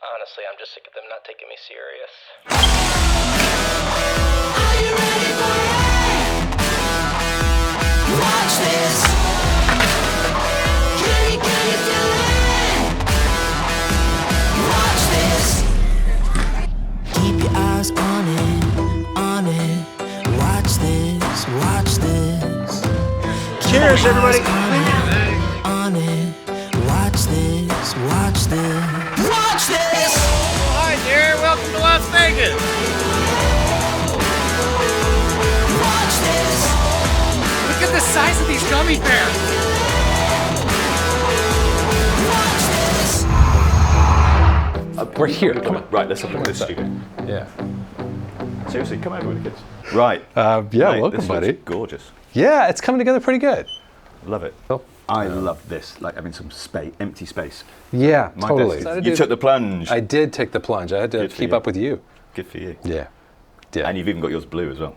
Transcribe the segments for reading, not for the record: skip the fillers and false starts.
Honestly, I'm just sick of them not taking me serious. Are you ready for it? Watch this. Can you feel it? Watch this. Keep your eyes on it. Watch this, watch this. Cheers, everybody. On it. Watch this, watch this. Watch this. Hi, Darren. Welcome to Las Vegas. Watch this. Look at the size of these gummy bears. Watch this. We're here. Come on. Right, let's have a look at this studio. Yeah. Seriously, come over with the kids. Right. Yeah, Mate, welcome, this buddy. looks gorgeous. Yeah, it's coming together pretty good. Love it. Oh. I love this, like having some empty space. Yeah, My totally. best. You took the plunge. I did take the plunge. I had to Good for keep you. up with you. Good for you. Yeah. Yeah. And you've even got yours blue as well.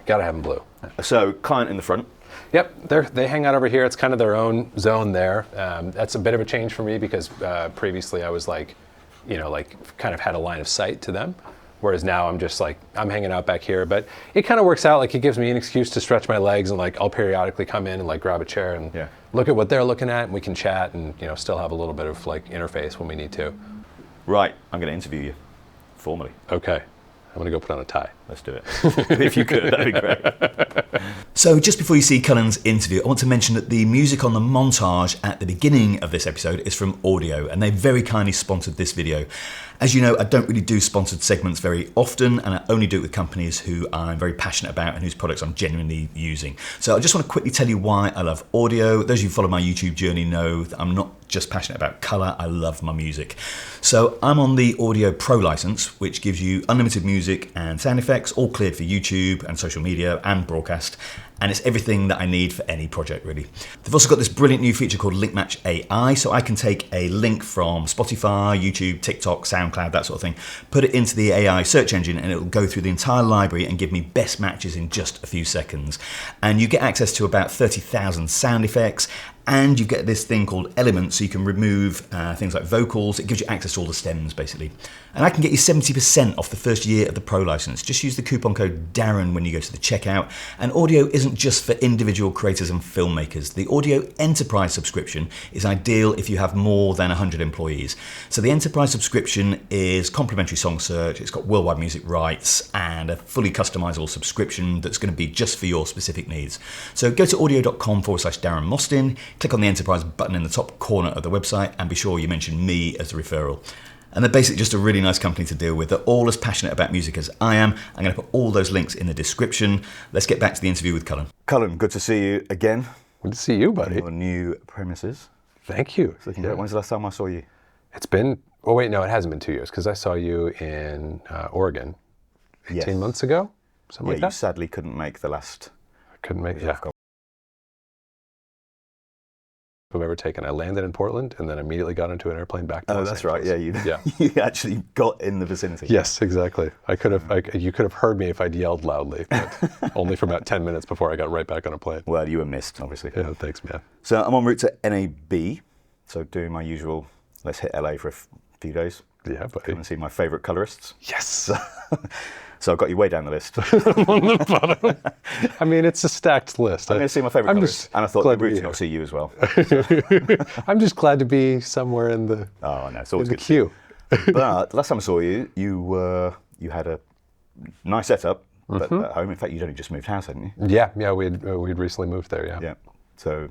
Gotta have them blue. So, client in the front. Yep, they hang out over here. It's kind of their own zone there. That's a bit of a change for me because previously I was like, kind of had a line of sight to them. Whereas now I'm just like, I'm hanging out back here. But it kind of works out. Like, it gives me an excuse to stretch my legs, and like I'll periodically come in and like grab a chair and look at what they're looking at, and we can chat and still have a little bit of like interface when we need to. Right, I'm going to interview you formally. Okay, I'm gonna go put on a tie. Let's do it. If you could, that'd be great. So just before you see Cullen's interview, I want to mention that the music on the montage at the beginning of this episode is from Audiio, and they very kindly sponsored this video. As you know, I don't really do sponsored segments very often, and I only do it with companies who I'm very passionate about and whose products I'm genuinely using. So I just want to quickly tell you why I love Audiio. Those of you who follow my YouTube journey know that I'm not just passionate about colour, I love my music. So I'm on the Audiio Pro license, which gives you unlimited music and sound effects, all cleared for YouTube and social media and broadcast. And it's everything that I need for any project, really. They've also got this brilliant new feature called Link Match AI, so I can take a link from Spotify, YouTube, TikTok, SoundCloud, that sort of thing, put it into the AI search engine, and it'll go through the entire library and give me best matches in just a few seconds. And you get access to about 30,000 sound effects, and you get this thing called Elements, so you can remove things like vocals. It gives you access to all the stems, basically. And I can get you 70% off the first year of the Pro license. Just use the coupon code Darren when you go to the checkout. And Audiio isn't just for individual creators and filmmakers. The Audiio Enterprise subscription is ideal if you have more than 100 employees. So the Enterprise subscription is complimentary song search, it's got worldwide music rights, and a fully customizable subscription that's going to be just for your specific needs. So go to audio.com/Darren Mostyn, click on the Enterprise button in the top corner of the website, and be sure you mention me as a referral. And they're basically just a really nice company to deal with. They're all as passionate about music as I am. I'm going to put all those links in the description. Let's get back to the interview with Cullen. Cullen, good to see you again. Good to see you, buddy. On your new premises. Thank you. Yeah. When's the last time I saw you? It's been, oh wait, no, it hasn't been 2 years, because I saw you in Oregon 18 months ago, something like that. You sadly couldn't make the last. I couldn't make, I've ever taken. I landed in Portland and then immediately got into an airplane back to Los that's Angeles. right. Yeah, you actually got in the vicinity. Yes, exactly. I could have. You could have heard me if I'd yelled loudly, but only for about 10 minutes before I got right back on a plane. Well, you were missed, obviously. Yeah, thanks, man. So I'm en route to NAB. So doing my usual. Let's hit LA for a few days. Yeah, buddy. Come and see my favourite colorists. Yes. So I've got you way down the list. On the bottom. I mean, it's a stacked list. I'm going to see my favourite colorists. And I thought the route to not see you as well. I'm just glad to be somewhere in the it's always in the good queue. But the last time I saw you, you had a nice setup, but at home. In fact, you'd only just moved house, hadn't you? Yeah, we'd recently moved there, yeah. Yeah. So,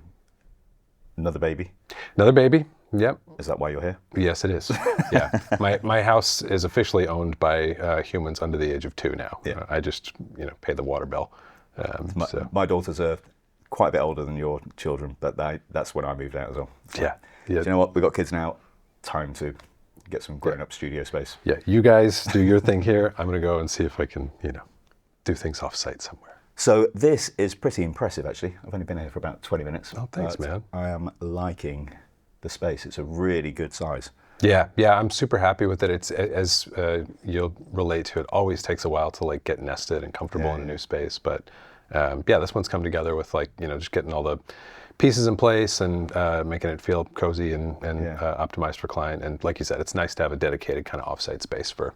another baby? Another baby, yep. Is that why you're here? Yes, it is. Yeah. My house is officially owned by humans under the age of 2 now. Yeah. I just, pay the water bill. My daughters are quite a bit older than your children, but that's when I moved out as well. So, yeah. Do you know what? We've got kids now. Time to get some grown-up studio space. Yeah, you guys do your thing here. I'm going to go and see if I can, do things off-site somewhere. So this is pretty impressive, actually. I've only been here for about 20 minutes. Oh, thanks, man. I am liking the space. It's a really good size. Yeah, I'm super happy with it. It's, as you'll relate to, it always takes a while to get nested and comfortable in a new space, but yeah, this one's come together with like, just getting all the pieces in place and making it feel cozy and optimized for client. And like you said, it's nice to have a dedicated kind of offsite space for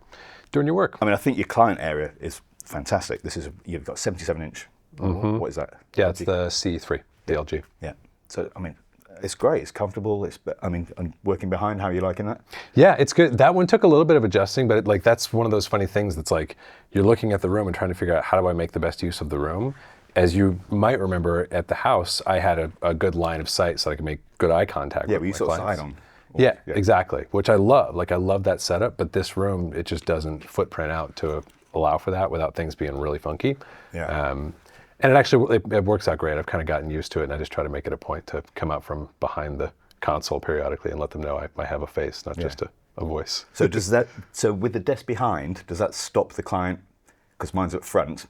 doing your work. I mean, I think your client area is fantastic. You've got 77-inch. What is that? Yeah, it's the C3, the LG. Yeah. So, I mean, it's great. It's comfortable. And working behind, how are you liking that? Yeah, it's good. That one took a little bit of adjusting, but that's one of those funny things that's like, you're looking at the room and trying to figure out how do I make the best use of the room. As you might remember, at the house, I had a good line of sight so I could make good eye contact with but you my sort of clients. side on. Yeah, exactly, which I love. Like, I love that setup, but this room, it just doesn't footprint out to allow for that without things being really funky. Yeah. And it actually, it works out great. I've kind of gotten used to it, and I just try to make it a point to come out from behind the console periodically and let them know I have a face, not just a voice. So with the desk behind, does that stop the client? Because mine's at front.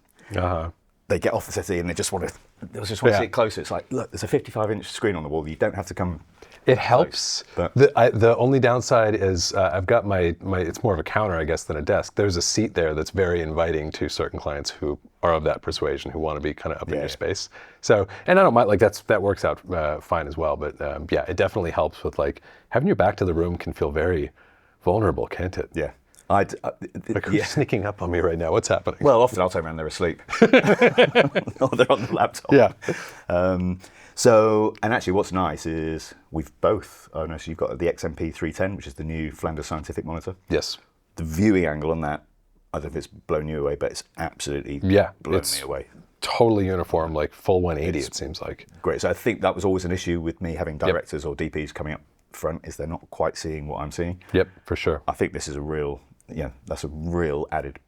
They get off the settee and they just want to see it closer. It's like, look, there's a 55-inch screen on the wall. You don't have to come. It helps. But the only downside is I've got my it's more of a counter, I guess, than a desk. There's a seat there that's very inviting to certain clients who are of that persuasion, who want to be kind of up in your space. So, and I don't mind, like that works out fine as well. But yeah, it definitely helps with like having your back to the room can feel very vulnerable, can't it? yeah. Like, who's sneaking up on me right now? What's happening? Well, often I'll turn around, they're asleep. Or they're on the laptop. Yeah. So, and actually what's nice is we've both, so you've got the XMP 310, which is the new Flanders Scientific monitor. Yes. The viewing angle on that, I don't know if it's blown you away, but it's absolutely blown me away. Totally uniform, like full 180, it seems like. Great. So I think that was always an issue with me having directors or DPs coming up front, is they're not quite seeing what I'm seeing. Yep, for sure. I think this is that's a real added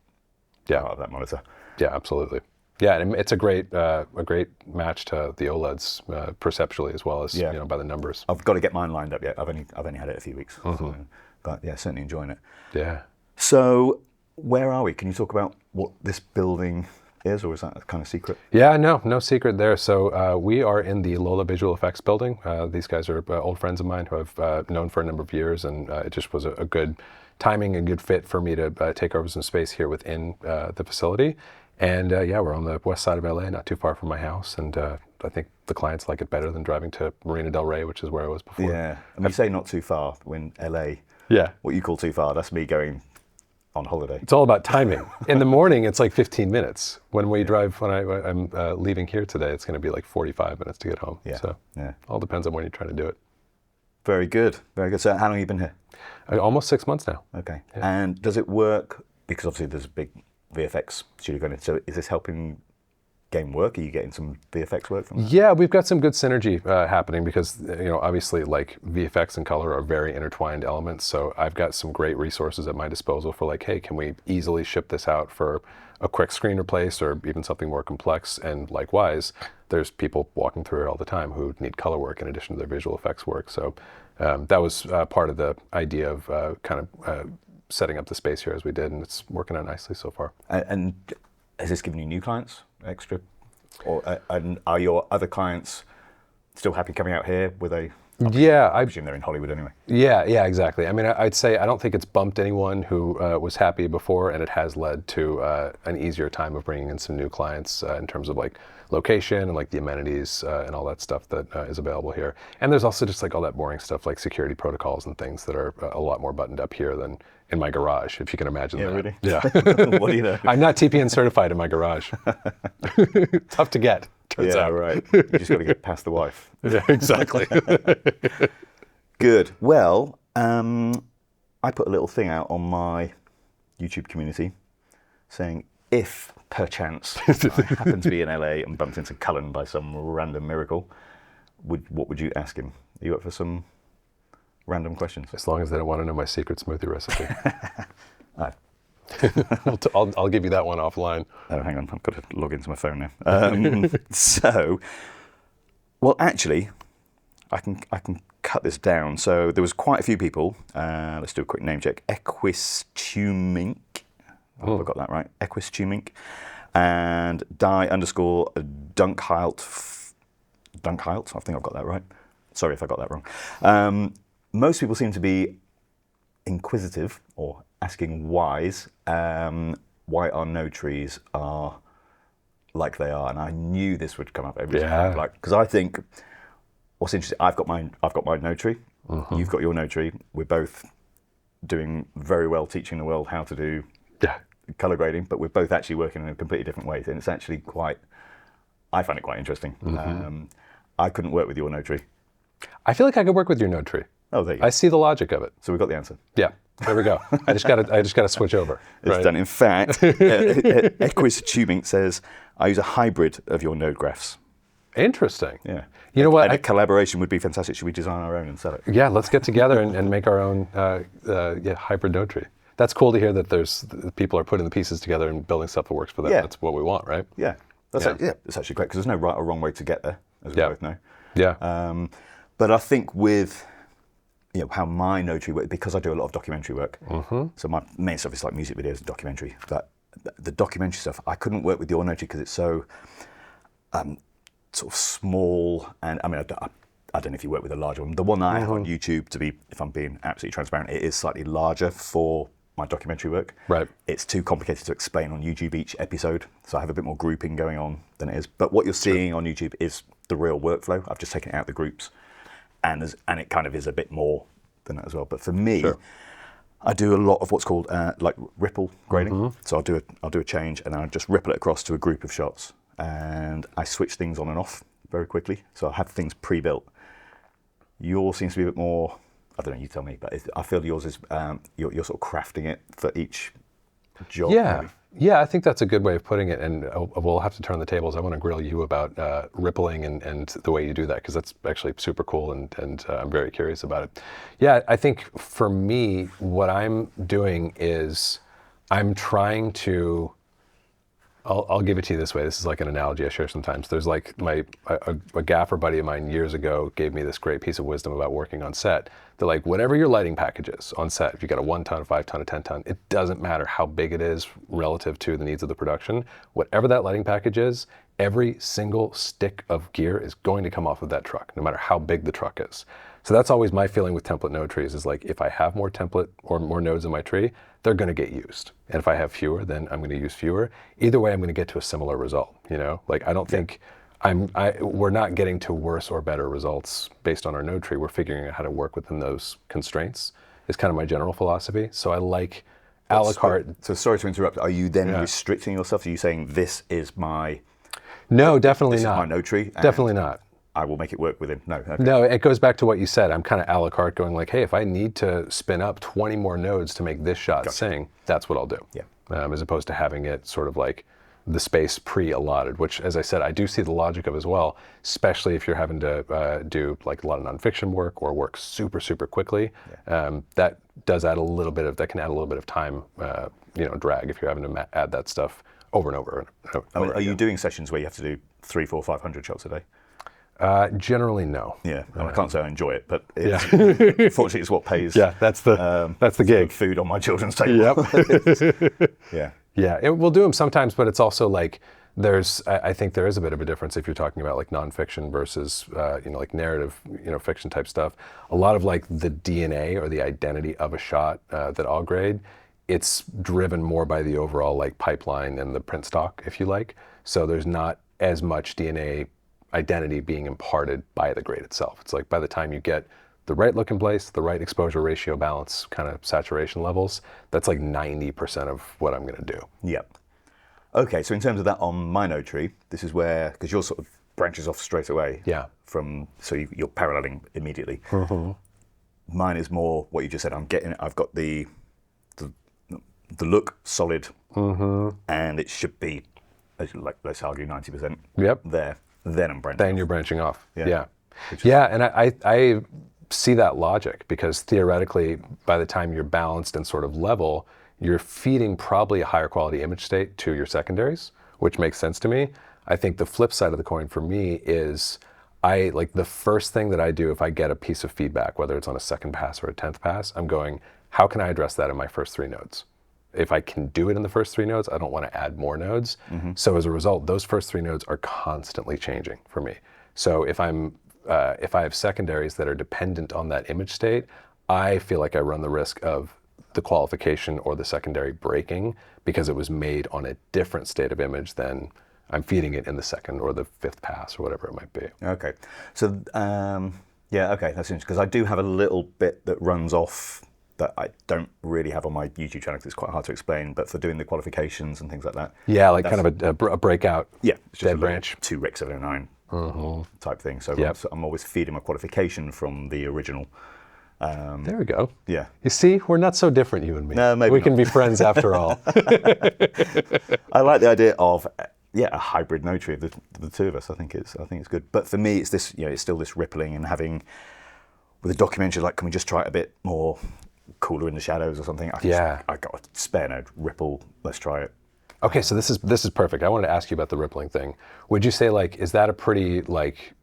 part of that monitor. Yeah, absolutely. Yeah, and it's a great match to the OLEDs perceptually as well as by the numbers. I've got to get mine lined up yet. I've only had it a few weeks, but yeah, certainly enjoying it. Yeah. So where are we? Can you talk about what this building is, or is that a kind of secret? Yeah, no secret there. So we are in the Lola Visual Effects building. These guys are old friends of mine who I've known for a number of years, and it just was a good timing and good fit for me to take over some space here within the facility. And we're on the west side of LA, not too far from my house, and I think the clients like it better than driving to Marina Del Rey, which is where I was before. Yeah, and you say not too far when LA. Yeah. What you call too far, that's me going on holiday. It's all about timing. In the morning, it's like 15 minutes. When we drive, when I'm leaving here today, it's going to be like 45 minutes to get home. Yeah. So all depends on when you're trying to do it. Very good, very good. So how long have you been here? Almost 6 months now. Okay. Yeah. And does it work? Because obviously there's a big VFX studio going in. So is this helping game work? Are you getting some VFX work from that? Yeah, we've got some good synergy happening because obviously like VFX and color are very intertwined elements. So I've got some great resources at my disposal for like, hey, can we easily ship this out for a quick screen replace or even something more complex? And likewise, there's people walking through it all the time who need color work in addition to their visual effects work. So that was part of the idea of kind of setting up the space here as we did, and it's working out nicely so far. And has this given you new clients, extra? Or and are your other clients still happy coming out here? Were they? I presume they're in Hollywood anyway. Yeah, exactly. I mean, I'd say I don't think it's bumped anyone who was happy before, and it has led to an easier time of bringing in some new clients in terms of like location and like the amenities and all that stuff that is available here. And there's also just like all that boring stuff like security protocols and things that are a lot more buttoned up here than in my garage, if you can imagine that. Really? Yeah. What do you know? I'm not TPN certified in my garage. Tough to get, turns out. Right. You just got to get past the wife. Yeah, exactly. Good. Well, I put a little thing out on my YouTube community saying if perchance I happen to be in LA and bumped into Cullen by some random miracle, what would you ask him? Are you up for some random questions? As long as they don't want to know my secret smoothie recipe. Right. I'll give you that one offline. Oh, hang on. I've got to log into my phone now. Well, actually, I can cut this down. So there was quite a few people. Let's do a quick name check. Equistumink. I hope I got that right. Equistumink. And die_Dunkhilt. Dunkhilt. I think I've got that right. Sorry if I got that wrong. Most people seem to be inquisitive or asking whys, why our node trees are like they are, and I knew this would come up every Yeah. time. Because I think what's interesting, I've got my node tree, you've got your node tree. We're both doing very well teaching the world how to do color grading, but we're both actually working in a completely different way, and it's actually I find it quite interesting. I couldn't work with your node tree. I feel like I could work with your node tree. Oh, there you go. I see the logic of it. So we've got the answer. Yeah, there we go. I just gotta switch over. It's done. In fact, Equis Tubing says, I use a hybrid of your node graphs. Interesting. Yeah. You know what? And a collaboration would be fantastic. Should we design our own and sell it? Yeah, let's get together and make our own hybrid node tree. That's cool to hear that people are putting the pieces together and building stuff that works for them. Yeah. That's what we want, right? Yeah. It's actually great because there's no right or wrong way to get there, as we both know. Yeah. But I think with how my node tree works, because I do a lot of documentary work, so my main stuff is like music videos and documentary. But the documentary stuff, I couldn't work with your node tree because it's so sort of small. And I mean, I don't know if you work with a larger one. The one that I have on YouTube, if I'm being absolutely transparent, it is slightly larger for my documentary work. Right. It's too complicated to explain on YouTube each episode, so I have a bit more grouping going on than it is. But what you're seeing on YouTube is the real workflow. I've just taken it out the groups, and it kind of is a bit more than that as well. But for me, I do a lot of what's called like ripple grading. So I'll do a change, and then I just ripple it across to a group of shots, and I switch things on and off very quickly. So I have things pre-built. Yours seems to be a bit more, I don't know, you tell me, but I feel yours is, you're sort of crafting it for each job. Yeah. Maybe. Yeah, I think that's a good way of putting it, and we'll have to turn the tables. I want to grill you about rippling and the way you do that, because that's actually super cool, and I'm very curious about it. Yeah, I think for me, what I'm doing is I'm trying to, I'll give it to you this way. This is like an analogy I share sometimes. There's like a gaffer buddy of mine years ago gave me this great piece of wisdom about working on set. They're like, whatever your lighting package is on set, if you got a 1 ton, a 5 ton, a 10 ton, it doesn't matter how big it is relative to the needs of the production. Whatever that lighting package is, every single stick of gear is going to come off of that truck, no matter how big the truck is. So that's always my feeling with template node trees, is like, if I have more template or more nodes in my tree, they're going to get used. And if I have fewer, then I'm going to use fewer. Either way, I'm going to get to a similar result. Like, I don't think we're not getting to worse or better results based on our node tree. We're figuring out how to work within those constraints, is kind of my general philosophy. So I like a la carte. So sorry to interrupt. Are you then restricting yourself? Are you saying this is my? No, definitely not. This is my node tree. Definitely not. I will make it work within. No. Okay. No, it goes back to what you said. I'm kind of a la carte, going like, hey, if I need to spin up 20 more nodes to make this shot sing, that's what I'll do. Yeah. As opposed to having it sort of like the space pre-allotted, which, as I said, I do see the logic of as well, especially if you're having to do like a lot of nonfiction work or work super, super quickly. That does add a little bit of, that can add a little bit of time, drag if you're having to add that stuff over and over. Are you doing sessions where you have to do 300, 400, 500 shots a day? Generally, no. Yeah, I can't say I enjoy it, but unfortunately, it's what pays. Yeah, that's the gig. Food on my children's table. Yep. Yeah, we'll do them sometimes, but it's also like I think there is a bit of a difference if you're talking about like nonfiction versus like narrative, fiction type stuff. A lot of like the DNA or the identity of a shot that I'll grade, it's driven more by the overall like pipeline and the print stock, if you like. So there's not as much DNA identity being imparted by the grade itself. It's like by the time you get the right look in place, the right exposure ratio balance, kind of saturation levels, that's like 90% of what I'm going to do. Yep. Okay, so in terms of that on my node tree, this is where, because yours sort of branches off straight away. Yeah. So you're paralleling immediately. Mine is more what you just said. I've got the look solid, and it should be, like, let's argue 90%. Yep. There. Then I'm branching. Then you're branching off. Yeah. Yeah, and I see that logic, because theoretically, by the time you're balanced and sort of level, you're feeding probably a higher quality image state to your secondaries, which makes sense to me. I think the flip side of the coin for me is the first thing that I do if I get a piece of feedback, whether it's on a second pass or a 10th pass, I'm going, how can I address that in my first 3 nodes? If I can do it in the first 3 nodes, I don't want to add more nodes. So as a result, those first 3 nodes are constantly changing for me. So if I have secondaries that are dependent on that image state, I feel like I run the risk of the qualification or the secondary breaking because it was made on a different state of image than I'm feeding it in the second or the fifth pass or whatever it might be. Okay. So, yeah, okay, that's interesting, because I do have a little bit that runs off that I don't really have on my YouTube channel because it's quite hard to explain, but for doing the qualifications and things like that. Yeah, like kind of a breakout it's just dead a branch. 2 Rec 709 type thing. So Yep. I'm always feeding my qualification from the original. There we go. Yeah. You see, we're not so different, you and me. No, maybe we not. can be friends after all. I like the idea of a hybrid notary of the two of us. I think it's good. But for me, it's this. It's still this rippling and having with a documentary. Like, can we just try it a bit more cooler in the shadows or something? I got a spare node ripple. Let's try it. Okay, so this is perfect. I wanted to ask you about the rippling thing. Would you say, like, is that a pretty, like,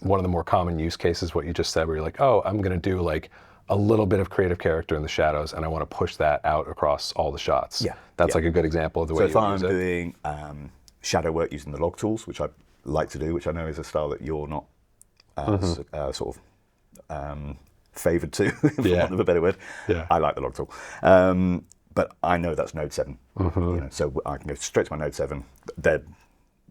one of the more common use cases, what you just said, where you're like, oh, I'm going to do like a little bit of creative character in the shadows and I want to push that out across all the shots? Yeah. That's like a good example of the way you So if I'm use it. doing shadow work using the log tools, which I like to do, which I know is a style that you're not sort of favoured to, for want of a better word. Yeah. I like the log tool. But I know that's Node 7. So I can go straight to my Node 7. They're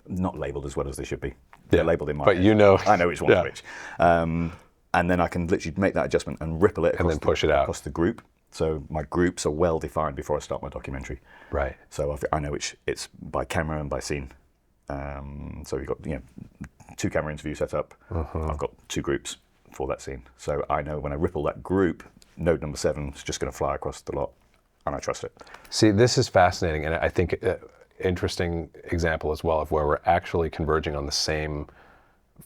not labelled as well as they should be. They're labelled in my But head. you know. I know which one's which. And then I can literally make that adjustment and ripple it across, And then push it out. across the group. So my groups are well defined before I start my documentary. Right. So I know which it's by camera and by scene. So we've got 2 camera interview set up. I've got 2 groups for that scene. So I know when I ripple that group, node number 7 is just going to fly across the lot, and I trust it. See, this is fascinating, and I think interesting example as well of where we're actually converging on the same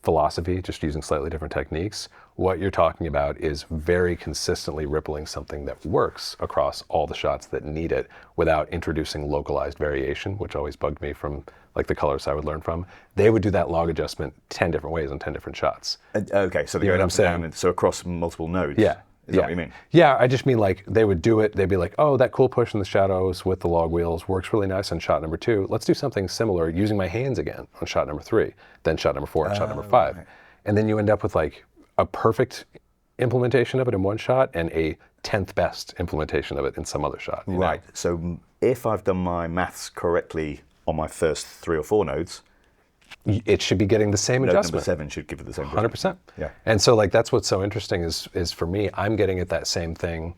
philosophy, just using slightly different techniques. What you're talking about is very consistently rippling something that works across all the shots that need it without introducing localized variation, which always bugged me from like the colors I would learn from. They would do that log adjustment 10 different ways on 10 different shots. Okay, so You know what I'm saying? So across multiple nodes. Yeah. Is that what you mean? Yeah, I just mean like they would do it. They'd be like, oh, that cool push in the shadows with the log wheels works really nice on shot number 2. Let's do something similar using my hands again on shot number 3, then shot number 4 and shot number 5. Right. And then you end up with like a perfect implementation of it in one shot and a 10th best implementation of it in some other shot. Right. So if I've done my maths correctly on my first 3 or 4 nodes, it should be getting the same node adjustment. number 7 should give it the same 100%. Yeah. And so like that's what's so interesting is for me, I'm getting at that same thing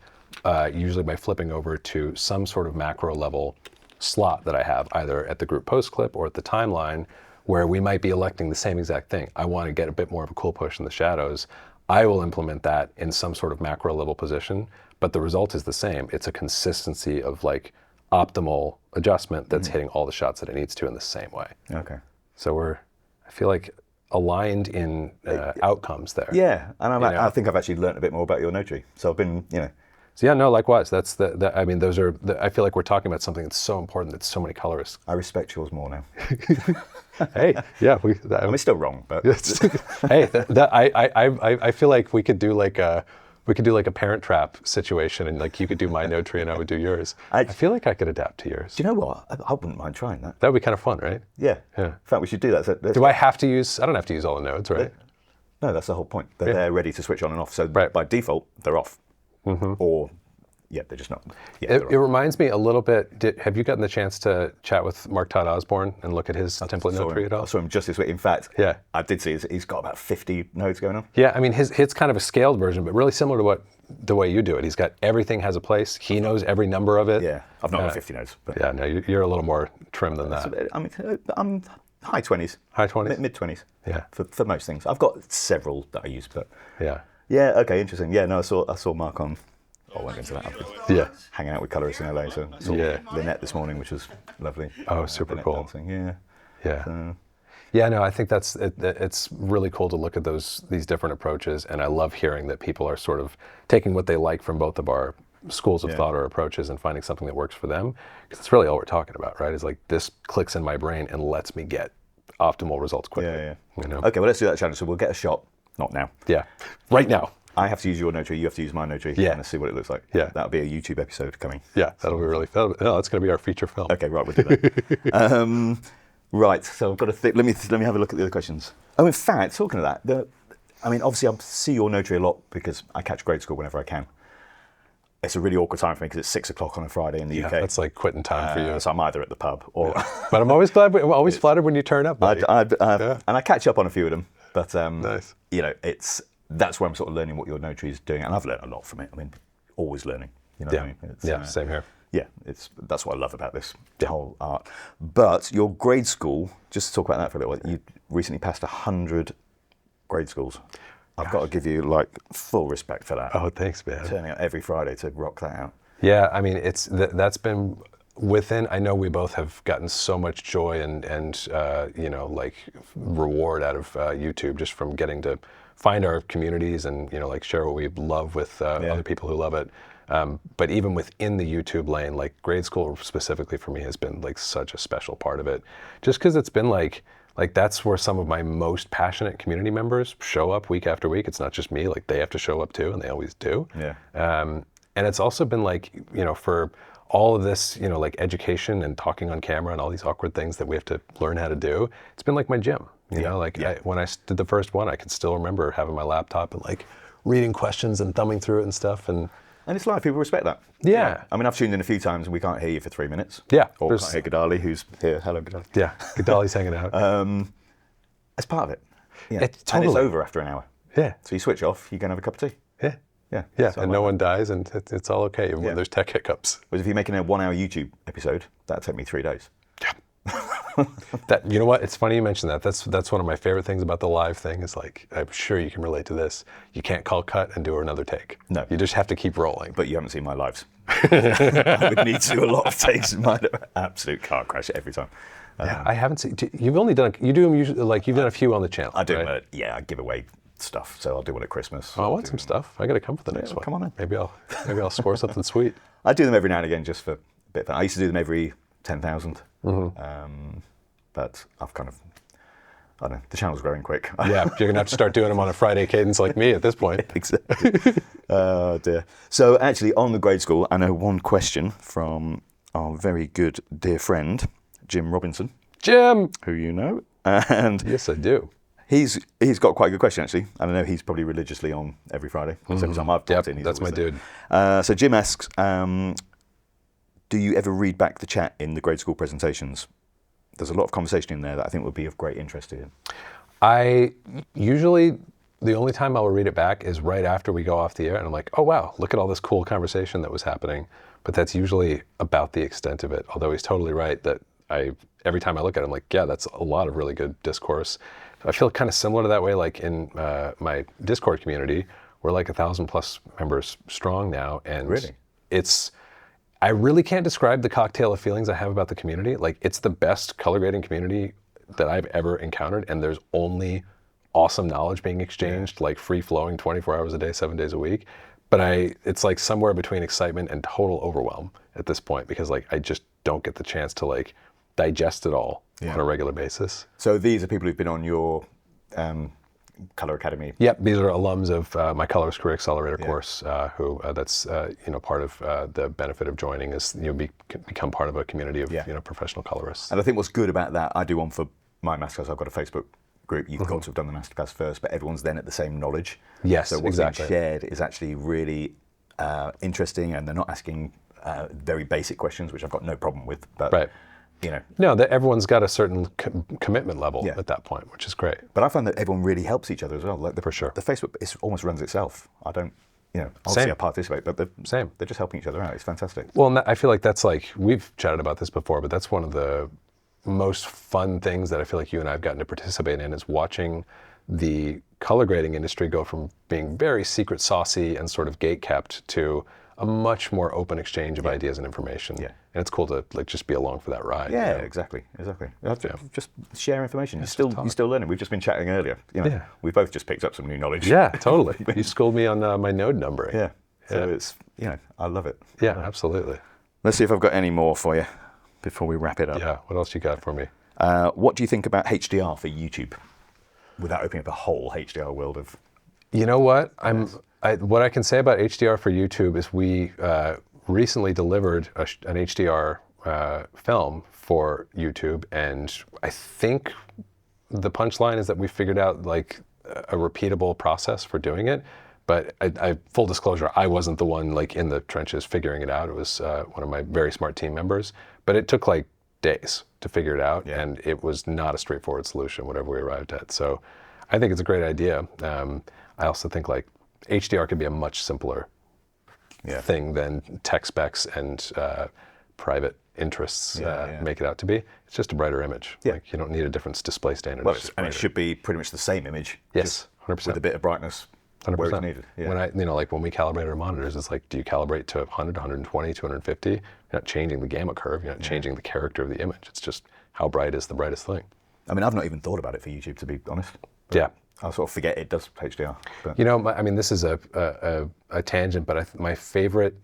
usually by flipping over to some sort of macro level slot that I have either at the group post clip or at the timeline where we might be electing the same exact thing. I want to get a bit more of a cool push in the shadows. I will implement that in some sort of macro level position, but the result is the same. It's a consistency of like optimal adjustment that's hitting all the shots that it needs to in the same way. Okay. So I feel like aligned in outcomes there. Yeah, and I think I've actually learned a bit more about your notary. So I've been, So yeah, no, likewise. That's I mean, those are. I feel like we're talking about something that's so important that so many colorists. I respect yours more now. Hey, yeah, I mean, it's still wrong, but hey, I feel like we could do like a Parent Trap situation, and like you could do my notary and I would do yours. I feel like I could adapt to yours. Do you know what? I wouldn't mind trying that. That would be kind of fun, right? Yeah. Yeah. In fact, we should do that. So do I have to use? I don't have to use all the nodes, right? No, that's the whole point. They're ready to switch on and off. So Right. by default, they're off. Or they're just not. Yeah, It reminds me a little bit. Have you gotten the chance to chat with Mark Todd Osbourne and look at his template notary at all? I saw him just this week. In fact, Yeah. I did see he's got about 50 nodes going on. Yeah, I mean, his kind of a scaled version, but really similar to the way you do it. He's got everything has a place. He knows every number of it. Yeah, I've not got 50 nodes. But Yeah, no, you're a little more trim than that. I mean, I'm high 20s. High 20s? Mid 20s. Yeah. For most things. I've got several that I use, but Yeah. yeah, okay, interesting. Yeah, no, I saw Mark on. I won't go into that. I've been Yeah. hanging out with colorists in LA, so I saw Lynette this morning, which was lovely. Oh, super Lynette cool. Duensing, yeah. Yeah. Yeah, no, I think it's really cool to look at these different approaches, and I love hearing that people are sort of taking what they like from both of our schools of thought or approaches and finding something that works for them, because it's really all we're talking about, right? Is like this clicks in my brain and lets me get optimal results quickly. Yeah. You know? Okay, well, let's do that challenge. So we'll get a shot. Not now. Yeah, right now. I have to use your notary, you have to use my notary, Yeah. and let's see what it looks like. Yeah. That'll be a YouTube episode coming. Yeah, that's going to be our feature film. Okay, right, we'll do that. Right, so I've got to think. Let me have a look at the other questions. Oh, in fact, talking of that, I mean, obviously I see your notary a lot because I catch grade school whenever I can. it's a really awkward time for me because it's 6 o'clock on a Friday in the Yeah, UK. that's like quitting time for you. So I'm either at the pub or. But I'm always flattered when you turn up, buddy. And I catch up on a few of them, but Nice. you know, that's where I'm sort of learning what your notary is doing, and I've learned a lot from it. I mean, always learning. You know what I mean? It's, same here. Yeah, that's what I love about this whole art. But your grade school, just to talk about that for a little while, you recently passed 100 grade schools. I've got to give you like full respect for that. Oh, thanks, man. Turning out every Friday to rock that out. Yeah, I mean, that's been within. I know we both have gotten so much joy and you know, like reward out of YouTube just from getting to find our communities and, you know, like share what we love with other people who love it. But even within the YouTube lane, like grade school specifically for me has been like such a special part of it, just because it's been like that's where some of my most passionate community members show up week after week. It's not just me, like they have to show up too, and they always do. Yeah. And it's also been like, you know, for all of this, you know, like education and talking on camera and all these awkward things that we have to learn how to do, it's been like my gym, you know, like when I did the first one, I can still remember having my laptop and like reading questions and thumbing through it and stuff. And it's live, people respect that. Yeah. I mean, I've tuned in a few times and we can't hear you for 3 minutes. Yeah. Or we can't hear Gedaly, who's here. Hello, Gedaly. Yeah, Gedaly's hanging out. It's part of it. Yeah. It's And it's totally. over after an hour. Yeah. So you switch off, you go and have a cup of tea. Yeah. Yeah. Yeah, So I and like no that. one dies, and it's all okay, even when there's tech hiccups. Whereas if you're making a 1 hour YouTube episode, that'd take me 3 days. That, you know what? It's funny you mentioned that. That's one of my favorite things about the live thing. Is like, I'm sure you can relate to this. You can't call cut and do another take. No. You just have to keep rolling. But you haven't seen my lives. I would need to do a lot of takes in my absolute car crash every time. Yeah, I haven't seen. You've only done. You do them usually. Like you've done a few on the channel. I do, right? I give away stuff. So I'll do one at Christmas. Oh, I want some stuff. I got to come for the next one. come on in. Maybe I'll score something sweet. I do them every now and again just for a bit of fun. I used to do them every 10,000. But I've kind of, I don't know, the channel's growing quick. Yeah, you're gonna have to start doing them on a Friday cadence like me at this point. Exactly. Oh dear. So actually on the grade school, I know one question from our very good dear friend, Jim Robinson, Jim! who you know. And Yes, I do. he's got quite a good question actually. And I know he's probably religiously on every Friday. So every time I've popped in, he's That's my always dude. there. So Jim asks, do you ever read back the chat in the grade school presentations? There's a lot of conversation in there that I think would be of great interest to you. I usually, the only time I'll read it back is right after we go off the air, and I'm like, oh wow, look at all this cool conversation that was happening. But that's usually about the extent of it. Although he's totally right that every time I look at it, I'm like, yeah, that's a lot of really good discourse. I feel kind of similar to that way, like in my Discord community, we're like 1,000+ members strong now, and Really? I really can't describe the cocktail of feelings I have about the community. Like, it's the best color grading community that I've ever encountered, and there's only awesome knowledge being exchanged, like free-flowing 24 hours a day, 7 days a week. But it's like somewhere between excitement and total overwhelm at this point, because like I just don't get the chance to like digest it all on a regular basis. So these are people who've been on your Color Academy. Yep, these are alums of my Colorist Career Accelerator course, who that's part of the benefit of joining is become part of a community of professional colorists. And I think what's good about that, I do one for my masterclass. I've got a Facebook group. You've got to have done the masterclass first, but everyone's then at the same knowledge. Yes, so what's exactly. being shared is actually really interesting, and they're not asking very basic questions, which I've got no problem with. But Right. No, that everyone's got a certain commitment level at that point, which is great. But I find that everyone really helps each other as well. Like For sure. The Facebook almost runs itself. I don't, obviously Same. I participate, but Same. They're just helping each other out. It's fantastic. Well, and I feel like that's like, we've chatted about this before, but that's one of the most fun things that I feel like you and I have gotten to participate in is watching the color grading industry go from being very secret saucy and sort of gate-kept to a much more open exchange of ideas and information. Yeah. And it's cool to like just be along for that ride. Yeah, you know? exactly. Just share information. You're still learning. We've just been chatting earlier. Yeah. We both just picked up some new knowledge. Yeah, totally. You schooled me on my node numbering. Yeah. So it's I love it. Yeah, absolutely. Let's see if I've got any more for you before we wrap it up. Yeah, what else you got for me? What do you think about HDR for YouTube? Without opening up a whole HDR world of. You know what? What I can say about HDR for YouTube is we recently delivered an HDR film for YouTube, and I think the punchline is that we figured out like a repeatable process for doing it. But full disclosure, I wasn't the one like in the trenches figuring it out. It was one of my very smart team members. But it took like days to figure it out, and it was not a straightforward solution, whatever we arrived at. So I think it's a great idea. I also think like HDR could be a much simpler thing than tech specs and private interests make it out to be. It's just a brighter image. Like you don't need a different display standard. Well, and it should be pretty much the same image. Yes, 100%. With a bit of brightness 100%. where it's needed. Yeah. When like when we calibrate our monitors, it's like, do you calibrate to 100, 120, 250? You're not changing the gamma curve. You're not changing the character of the image. It's just how bright is the brightest thing. I mean, I've not even thought about it for YouTube, to be honest. Yeah. I sort of forget it does HDR. But. You know, I mean, this is a tangent, but my favorite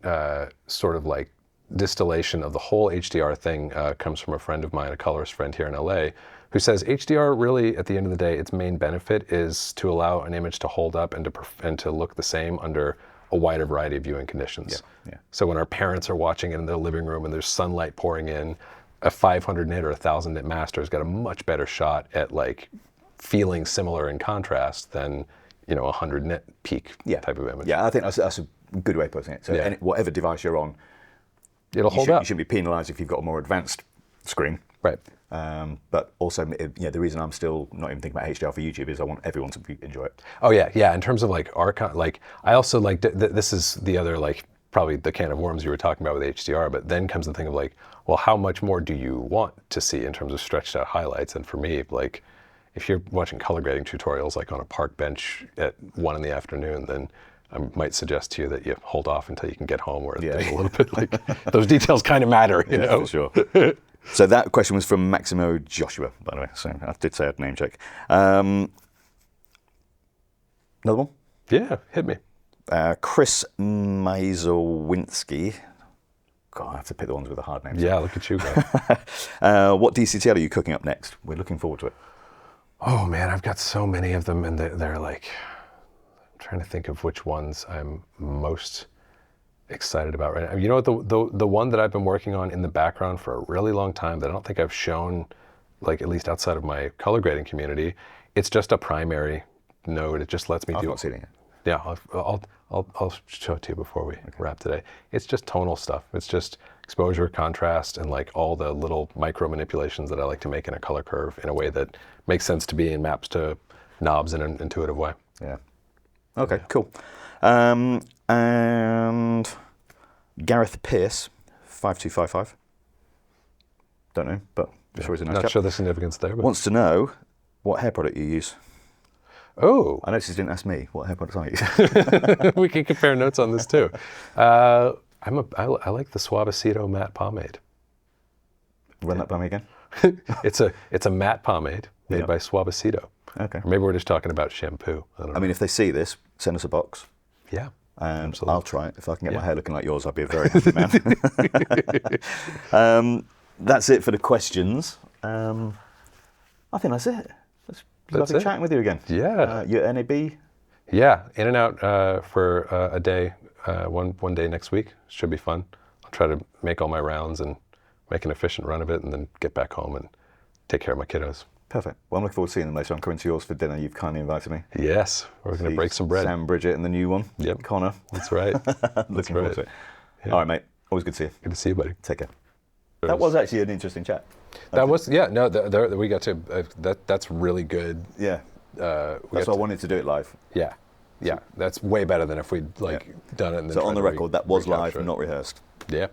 sort of like distillation of the whole HDR thing comes from a friend of mine, a colorist friend here in LA, who says HDR really, at the end of the day, its main benefit is to allow an image to hold up and to look the same under a wider variety of viewing conditions. So when our parents are watching it in their living room and there's sunlight pouring in, a 500 nit or 1000 nit master has got a much better shot at like feeling similar in contrast than, you know, a 100 nit peak type of image. Yeah, I think that's a good way of putting it. So whatever device you're on, it'll hold up. You shouldn't be penalised if you've got a more advanced screen. Right. But also, the reason I'm still not even thinking about HDR for YouTube is I want everyone to enjoy it. Oh yeah. In terms of like like I also like this is the other like probably the can of worms you were talking about with HDR. But then comes the thing of like, well, how much more do you want to see in terms of stretched out highlights? And for me, like, if you're watching color grading tutorials like on a park bench at 1 p.m, then I might suggest to you that you hold off until you can get home, where there's a little bit like those details kind of matter, you know. For sure. So that question was from Maximo Joshua, by the way. So I did say I'd name check. Another one? Yeah, hit me. Chris Mazowinski. God, I have to pick the ones with the hard names. Yeah, look at you guys. What DCTL are you cooking up next? We're looking forward to it. Oh man, I've got so many of them, and they're like, I'm trying to think of which ones I'm most excited about right now. You know what, the one that I've been working on in the background for a really long time that I don't think I've shown, like at least outside of my color grading community, it's just a primary node. It just lets me I've do. not seen it yet. Yeah, I'll show it to you before we wrap today. It's just tonal stuff. It's just exposure, contrast, and like all the little micro manipulations that I like to make in a color curve in a way that makes sense to me and maps to knobs in an intuitive way. Yeah. Okay, cool. And Gareth Pierce, 5255. Don't know, but I'm sure he's a nice Not chap. sure the significance there, but Wants to know what hair product you use. oh, I noticed he didn't ask me what hair products I use. we can compare notes on this too. I like the Suavecito matte pomade. Run that by me again. It's a matte pomade made by Suavecito. Okay. Or maybe we're just talking about shampoo. I don't know. I mean, if they see this, send us a box. Yeah. And Absolutely. I'll try it. If I can get my hair looking like yours, I'll be a very happy man. That's it for the questions. I think that's it. It's lovely it. chatting with you again. Yeah. Your NAB? Yeah, in and out for a day, one day next week. Should be fun. I'll try to make all my rounds and make an efficient run of it, and then get back home and take care of my kiddos. Perfect. Well, I'm looking forward to seeing them later. I'm coming to yours for dinner. You've kindly invited me. Yes, we're going to break some bread. Sam Bridget and the new one. Yep. Connor. That's right. Looking forward to it. Yeah. All right, mate. Always good to see you. Good to see you, buddy. Take care. That was actually an interesting chat. That was, yeah, no, we got to, that's really good. Yeah. That's why I wanted to do it live. Yeah, yeah, that's way better than if we'd done it. And then So on tried the to record, that was live recapture and it. not rehearsed. Yeah.